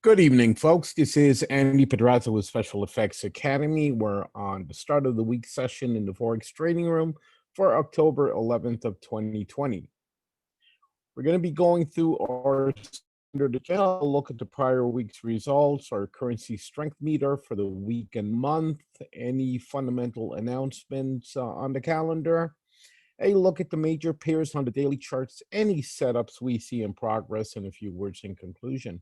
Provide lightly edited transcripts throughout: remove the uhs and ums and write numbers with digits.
Good evening, folks. This is Andy Pedraza with Special Effects Academy. We're on the start of the week session in the Forex trading room for October 11th of 2020. We're going to be going through our standard agenda, look at the prior week's results, our currency strength meter for the week and month, any fundamental announcements on the calendar, a look at the major pairs on the daily charts, any setups we see in progress, and a few words in conclusion.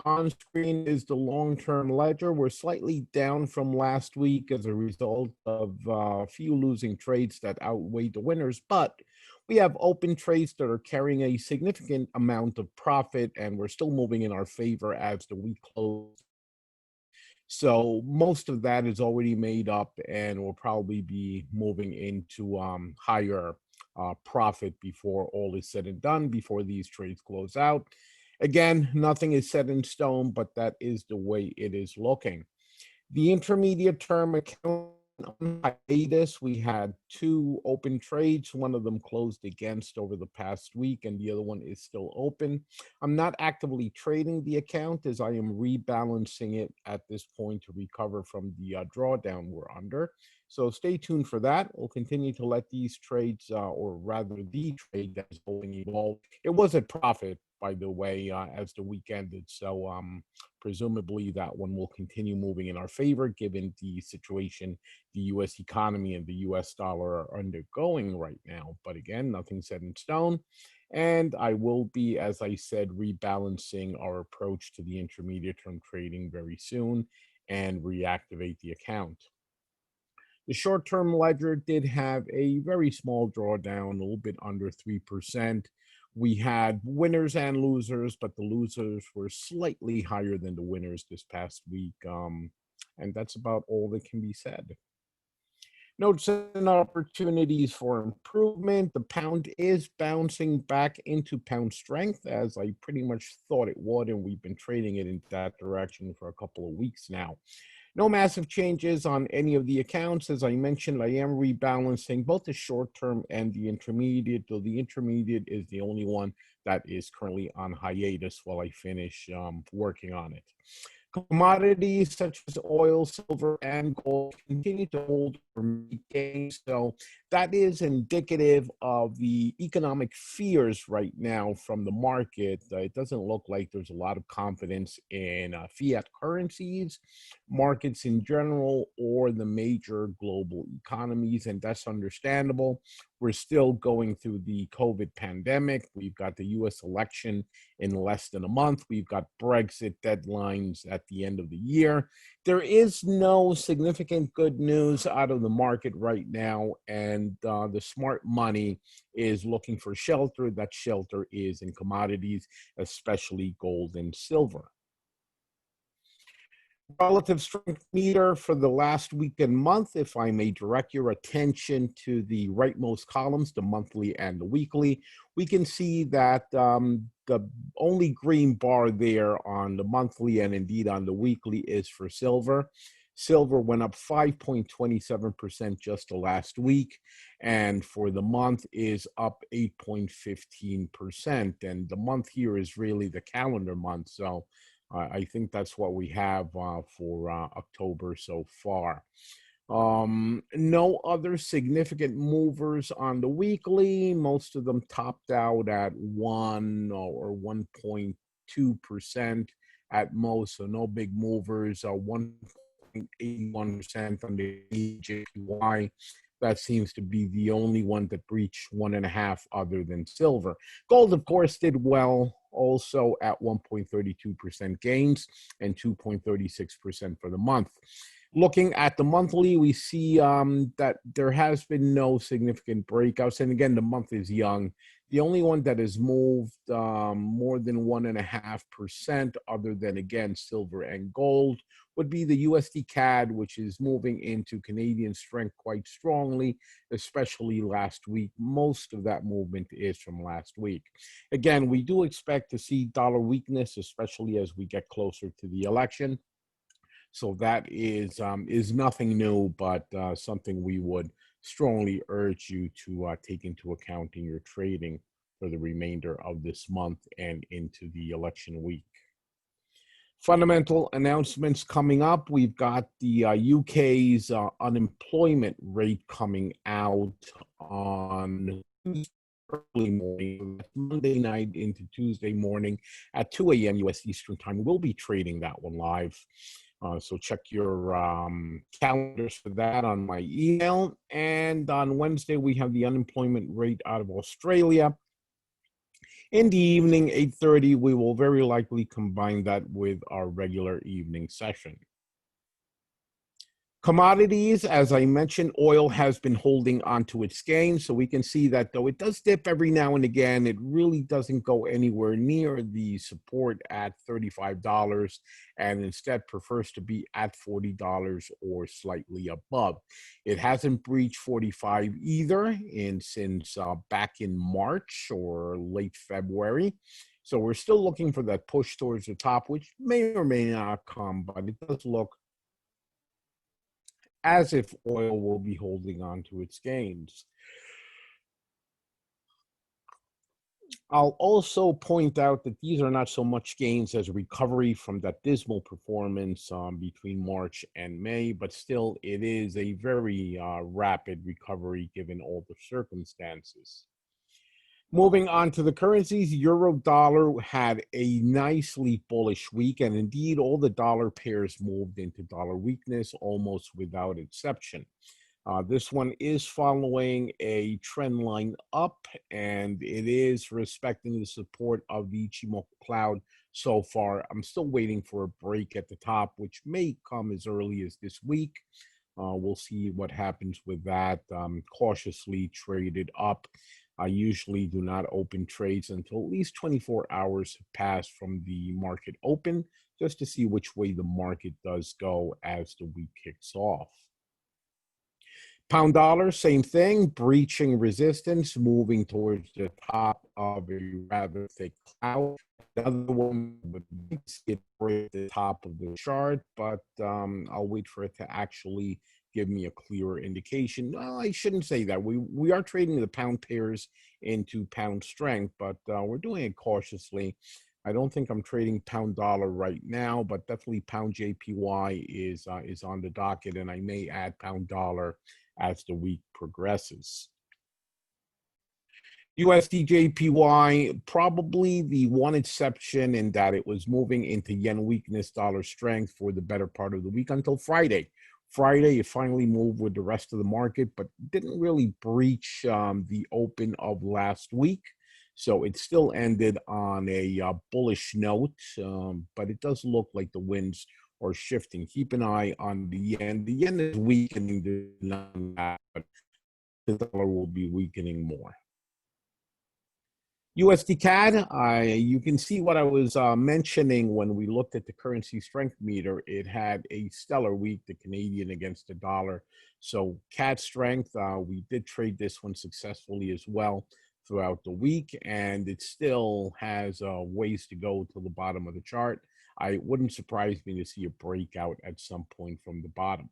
On screen is the long-term ledger. We're slightly down from last week as a result of a few losing trades that outweighed the winners, but we have open trades that are carrying a significant amount of profit, and we're still moving in our favor as the week closes. So most of that is already made up, and we'll probably be moving into higher profit before all is said and done, before these trades close out. Again, nothing is set in stone, but that is the way it is looking. The intermediate term account on hiatus, we had two open trades. One of them closed against over the past week, and the other one is still open. I'm not actively trading the account as I am rebalancing it at this point to recover from the drawdown we're under. So stay tuned for that. We'll continue to let these trades, or rather the trade that is holding evolve. It was a profit, by the way, as the week ended. So presumably that one will continue moving in our favor given the situation the U.S. economy and the U.S. dollar are undergoing right now. But again, nothing set in stone. And I will be, as I said, rebalancing our approach to the intermediate term trading very soon and reactivate the account. The short-term ledger did have a very small drawdown, a little bit under 3%. We had winners and losers, but the losers were slightly higher than the winners this past week. And that's about all that can be said. Notes and opportunities for improvement. The pound is bouncing back into pound strength, as I pretty much thought it would, and we've been trading it in that direction for a couple of weeks now. No massive changes on any of the accounts. As I mentioned, I am rebalancing both the short term and the intermediate, though the intermediate is the only one that is currently on hiatus while I finish working on it. Commodities such as oil, silver, and gold continue to hold gains. So that is indicative of the economic fears right now from the market. It doesn't look like there's a lot of confidence in fiat currencies, markets in general, or the major global economies, and that's understandable. We're still going through the COVID pandemic. We've got the US election in less than a month. We've got Brexit deadlines at the end of the year. There is no significant good news out of the market right now, and the smart money is looking for shelter. That shelter is in commodities, especially gold and silver. Relative strength meter for the last week and month, if I may direct your attention to the rightmost columns, the monthly and the weekly, we can see that the only green bar there on the monthly and indeed on the weekly is for silver. Silver went up 5.27% just the last week, and for the month is up 8.15%. And the month here is really the calendar month, so I think that's what we have for October so far. No other significant movers on the weekly. Most of them topped out at 1 or 1.2% at most, so no big movers. 1.81% on the JPY. That seems to be the only one that breached 1.5 other than silver. Gold, of course, did well, also at 1.32% gains and 2.36% for the month. Looking at the monthly, we see that there has been no significant breakouts. And again, the month is young. The only one that has moved more than 1.5% other than, again, silver and gold would be the USD CAD, which is moving into Canadian strength quite strongly, especially last week. Most of that movement is from last week. Again, we do expect to see dollar weakness, especially as we get closer to the election. So that is nothing new, but something we would strongly urge you to take into account in your trading for the remainder of this month and into the election week. Fundamental announcements coming up. We've got the UK's unemployment rate coming out on early morning, Monday night into Tuesday morning at 2 a.m. U.S. Eastern Time. We'll be trading that one live. So check your calendars for that on my email. And on Wednesday, we have the unemployment rate out of Australia. In the evening, 8:30, we will very likely combine that with our regular evening session. Commodities, as I mentioned, oil has been holding onto its gains. So we can see that though it does dip every now and again, it really doesn't go anywhere near the support at $35 and instead prefers to be at $40 or slightly above. It hasn't breached 45 either since back in March or late February. So we're still looking for that push towards the top, which may or may not come, but it does look as if oil will be holding on to its gains. I'll also point out that these are not so much gains as a recovery from that dismal performance between March and May, but still it is a very rapid recovery given all the circumstances. Moving on to the currencies, euro dollar had a nicely bullish week, and indeed all the dollar pairs moved into dollar weakness almost without exception. This one is following a trend line up, and it is respecting the support of the Ichimoku cloud so far. I'm still waiting for a break at the top, which may come as early as this week. We'll see what happens with that. Cautiously traded up. I usually do not open trades until at least 24 hours have passed from the market open, just to see which way the market does go as the week kicks off. Pound dollar, same thing, breaching resistance, moving towards the top of a rather thick cloud. Another one would it break the top of the chart, but I'll wait for it to actually give me a clearer indication. Well, I shouldn't say that. We are trading the pound pairs into pound strength, but we're doing it cautiously. I don't think I'm trading pound dollar right now, but definitely pound JPY is on the docket, and I may add pound dollar as the week progresses. USD JPY, probably the one exception in that it was moving into yen weakness, dollar strength for the better part of the week until Friday. Friday, it finally moved with the rest of the market, but didn't really breach the open of last week. So it still ended on a bullish note, but it does look like the winds are shifting. Keep an eye on the yen. The yen is weakening, but the dollar will be weakening more. USD CAD, you can see what I was mentioning when we looked at the currency strength meter. It had a stellar week, the Canadian against the dollar. So CAD strength, we did trade this one successfully as well throughout the week, and it still has ways to go to the bottom of the chart. It wouldn't surprise me to see a breakout at some point from the bottom.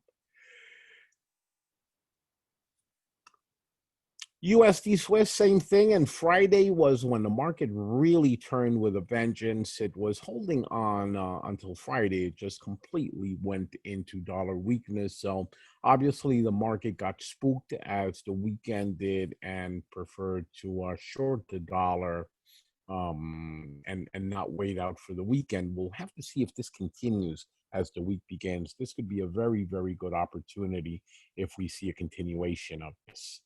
USD Swiss, same thing. And Friday was when the market really turned with a vengeance. It was holding on until Friday. It just completely went into dollar weakness. So obviously the market got spooked as the weekend did and preferred to short the dollar and not wait out for the weekend. We'll have to see if this continues as the week begins. This could be a very, very good opportunity if we see a continuation of this.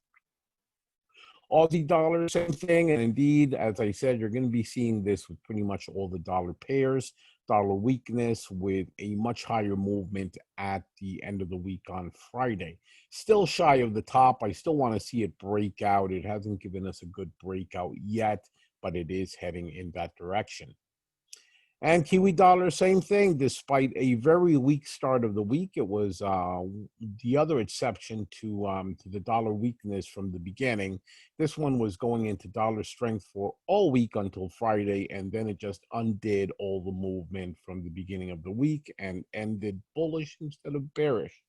Aussie dollar, same thing. And indeed, as I said, you're going to be seeing this with pretty much all the dollar pairs. Dollar weakness with a much higher movement at the end of the week on Friday. Still shy of the top. I still want to see it break out. It hasn't given us a good breakout yet, but it is heading in that direction. And Kiwi dollar, same thing. Despite a very weak start of the week, it was the other exception to the dollar weakness from the beginning. This one was going into dollar strength for all week until Friday, and then it just undid all the movement from the beginning of the week and ended bullish instead of bearish.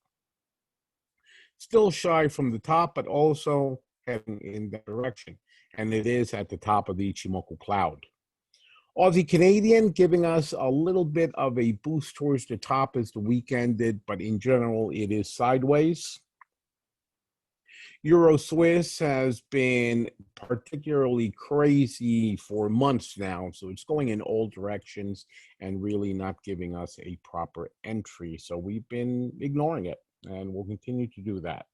Still shy from the top, but also heading in that direction. and it is at the top of the Ichimoku cloud. Aussie Canadian giving us a little bit of a boost towards the top as the week ended, but in general, it is sideways. Euro Swiss has been particularly crazy for months now, so it's going in all directions and really not giving us a proper entry. So we've been ignoring it, and we'll continue to do that.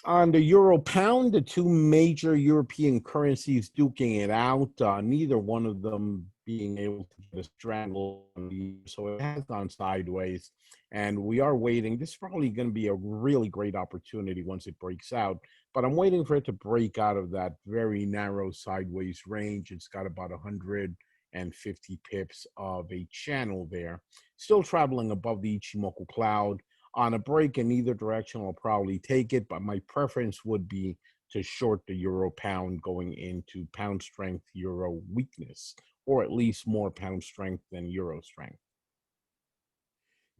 On the euro pound, the two major European currencies duking it out, neither one of them being able to get a strangle on so it has gone sideways, and we are waiting. This is probably going to be a really great opportunity once it breaks out, but I'm waiting for it to break out of that very narrow sideways range. It's got about 150 pips of a channel there, still traveling above the Ichimoku cloud. On a break in either direction, I'll probably take it, but my preference would be to short the euro pound going into pound strength, euro weakness, or at least more pound strength than euro strength.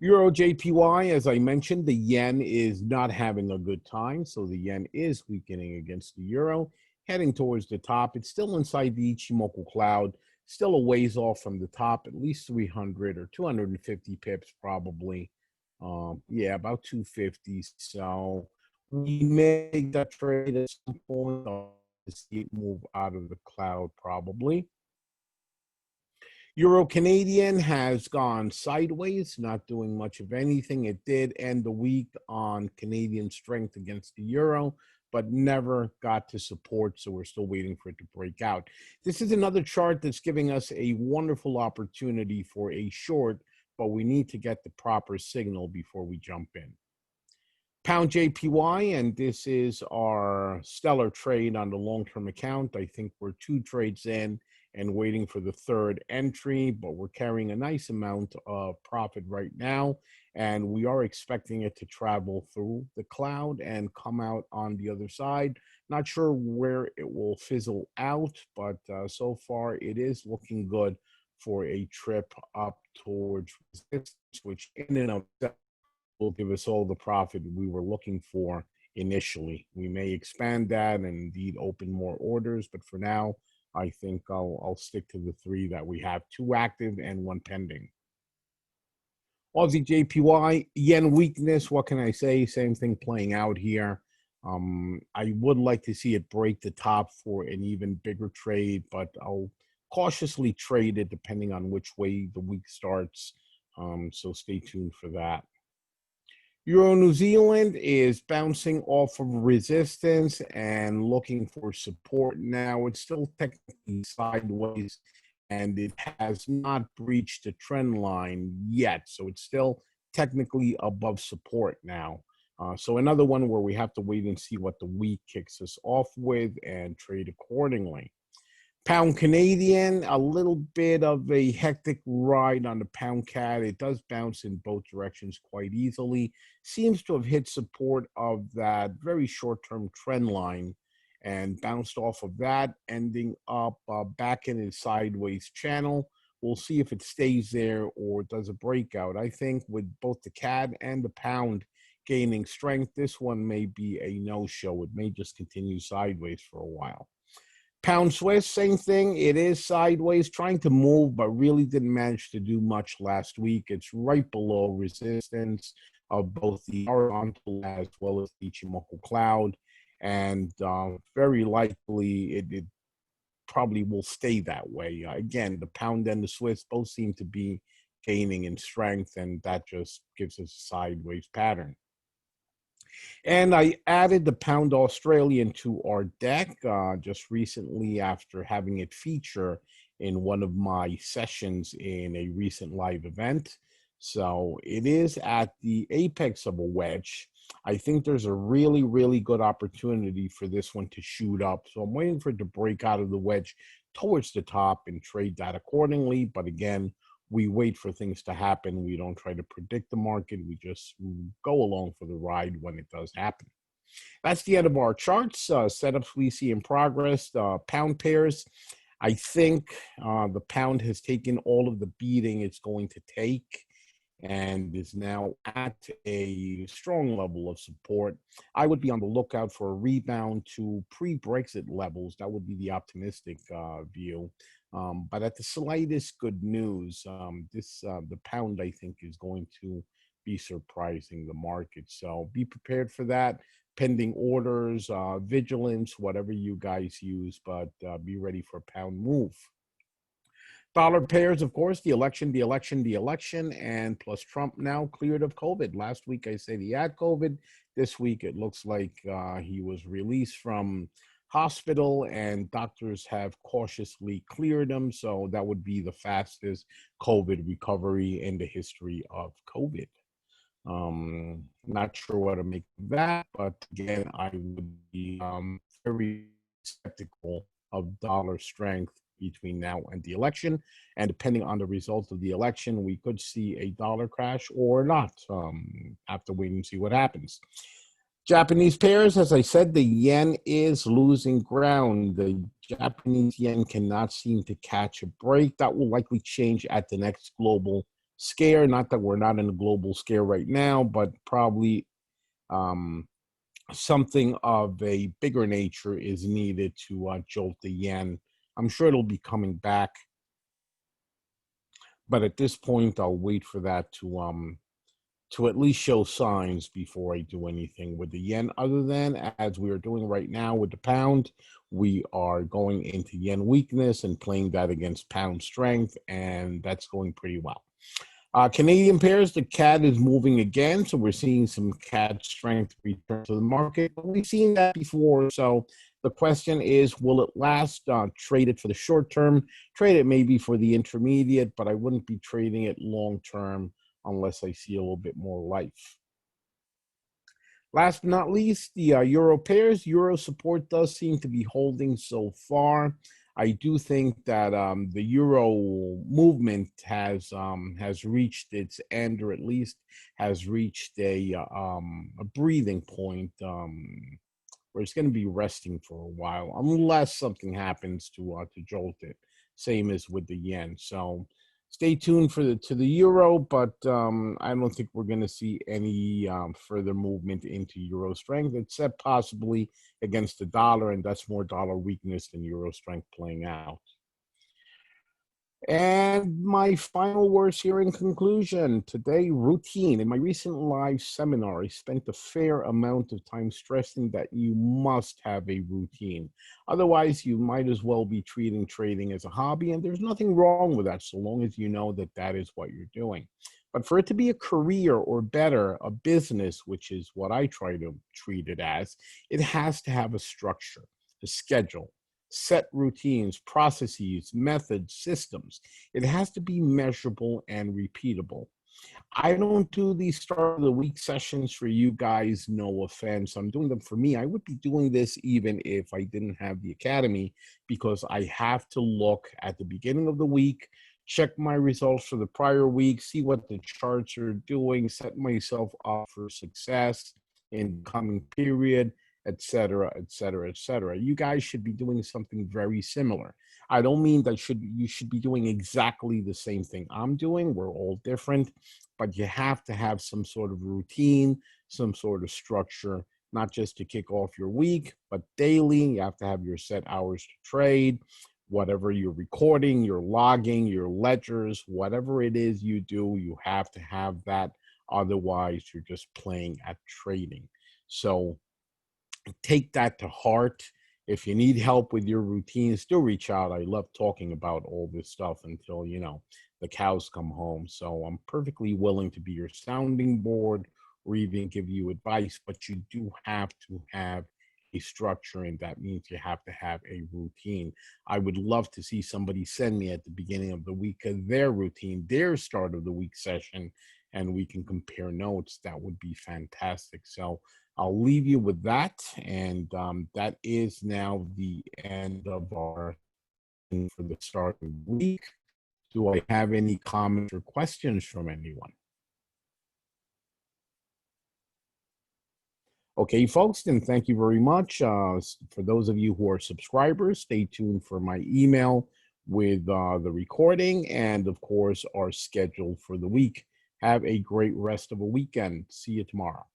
Euro JPY, as I mentioned, the yen is not having a good time, so the yen is weakening against the euro, heading towards the top. It's still inside the Ichimoku cloud, still a ways off from the top, at least 300 or 250 pips probably. Yeah, about 250. So we may make that trade at some point to see it move out of the cloud probably. Euro Canadian has gone sideways, not doing much of anything. It did end the week on Canadian strength against the euro, but never got to support, so we're still waiting for it to break out. This is another chart that's giving us a wonderful opportunity for a short, but we need to get the proper signal before we jump in. Pound JPY, and this is our stellar trade on the long-term account. I think we're 2 trades in and waiting for the third entry, but we're carrying a nice amount of profit right now, and we are expecting it to travel through the cloud and come out on the other side. Not sure where it will fizzle out, but so far it is looking good for a trip up towards resistance, which in and of itself will give us all the profit we were looking for initially. We may expand that and indeed open more orders, but for now, I think I'll stick to the 3 that we have, 2 active and 1 pending. Aussie JPY, yen weakness, what can I say? Same thing playing out here. I would like to see it break the top for an even bigger trade, but I'll cautiously trade it depending on which way the week starts. So stay tuned for that. Euro New Zealand is bouncing off of resistance and looking for support now. It's still technically sideways, and it has not breached the trend line yet. So it's still technically above support now. So another one where we have to wait and see what the week kicks us off with and trade accordingly. Pound Canadian, a little bit of a hectic ride on the pound CAD. It does bounce in both directions quite easily. Seems to have hit support of that very short-term trend line and bounced off of that, ending up back in its sideways channel. We'll see if it stays there or does a breakout. I think with both the CAD and the pound gaining strength, this one may be a no-show. It may just continue sideways for a while. Pound Swiss, same thing. It is sideways, trying to move, but really didn't manage to do much last week. It's right below resistance of both the horizontal as well as the Ichimoku cloud, and very likely it probably will stay that way. Again, the pound and the Swiss both seem to be gaining in strength, and that just gives us a sideways pattern. And I added the pound Australian to our deck just recently after having it feature in one of my sessions in a recent live event. So it is at the apex of a wedge. I think there's a really, really good opportunity for this one to shoot up. So I'm waiting for it to break out of the wedge towards the top and trade that accordingly. But again, we wait for things to happen. We don't try to predict the market. We just go along for the ride when it does happen. That's the end of our charts. Setups we see in progress. Pound pairs. I think the pound has taken all of the beating it's going to take. and is now at a strong level of support. I would be on the lookout for a rebound to pre-Brexit levels. That would be the optimistic view. But at the slightest good news, the pound, I think, is going to be surprising the market. So be prepared for that. Pending orders, vigilance, whatever you guys use, but be ready for a pound move. Dollar pairs, of course, the election, and plus Trump now cleared of COVID. Last week I said he had COVID. This week it looks like he was released from hospital, and doctors have cautiously cleared him. So that would be the fastest COVID recovery in the history of COVID. Not sure what to make of that, but again, I would be very skeptical of dollar strength between now and the election. And depending on the results of the election, we could see a dollar crash or not. Have to wait and see what happens. Japanese pairs, as I said, the yen is losing ground. The Japanese yen cannot seem to catch a break. That will likely change at the next global scare. Not that we're not in a global scare right now, but probably something of a bigger nature is needed to jolt the yen. I'm sure it'll be coming back, but at this point, I'll wait for that to at least show signs before I do anything with the yen, other than as we are doing right now with the pound. We are going into yen weakness and playing that against pound strength, and that's going pretty well. Canadian pairs, the CAD is moving again, so we're seeing some CAD strength return to the market. But we've seen that before, so the question is, will it last? Trade it for the short term, trade it maybe for the intermediate, but I wouldn't be trading it long term unless I see a little bit more life. Last but not least, the euro pairs. Euro support does seem to be holding so far. I do think that the euro movement has reached its end, or at least has reached a breathing point where it's going to be resting for a while, unless something happens to jolt it. Same as with the yen. So stay tuned for the euro, but I don't think we're going to see any further movement into euro strength, except possibly against the dollar, and that's more dollar weakness than euro strength playing out. And my final words here in conclusion. Today, routine. In my recent live seminar, I spent a fair amount of time stressing that you must have a routine. Otherwise, you might as well be treating trading as a hobby, and there's nothing wrong with that so long as you know that that is what you're doing. But for it to be a career, or better, a business, which is what I try to treat it as, it has to have a structure, a schedule, set routines, processes, methods, systems. It has to be measurable and repeatable. I don't do these start of the week sessions for you guys, no offense. I'm doing them for me. I would be doing this even if I didn't have the academy, because I have to look at the beginning of the week, check my results for the prior week, see what the charts are doing, set myself up for success in the coming period, etc., etc., etc. You guys should be doing something very similar. I don't mean that you should be doing exactly the same thing I'm doing. We're all different, but you have to have some sort of routine, some sort of structure, not just to kick off your week, but daily. You have to have your set hours to trade, whatever you're recording, your logging, your ledgers, whatever it is you do, you have to have that. Otherwise, you're just playing at trading. So take that to heart. If you need help with your routines, do reach out. I love talking about all this stuff until, the cows come home. So I'm perfectly willing to be your sounding board or even give you advice, but you do have to have a structure, and that means you have to have a routine. I would love to see somebody send me at the beginning of the week their routine, their start of the week session, and we can compare notes. That would be fantastic. So I'll leave you with that, and that is now the end of our for the start of the week. Do I have any comments or questions from anyone? Okay, folks, then thank you very much. For those of you who are subscribers, stay tuned for my email with the recording and, of course, our schedule for the week. Have a great rest of a weekend. See you tomorrow.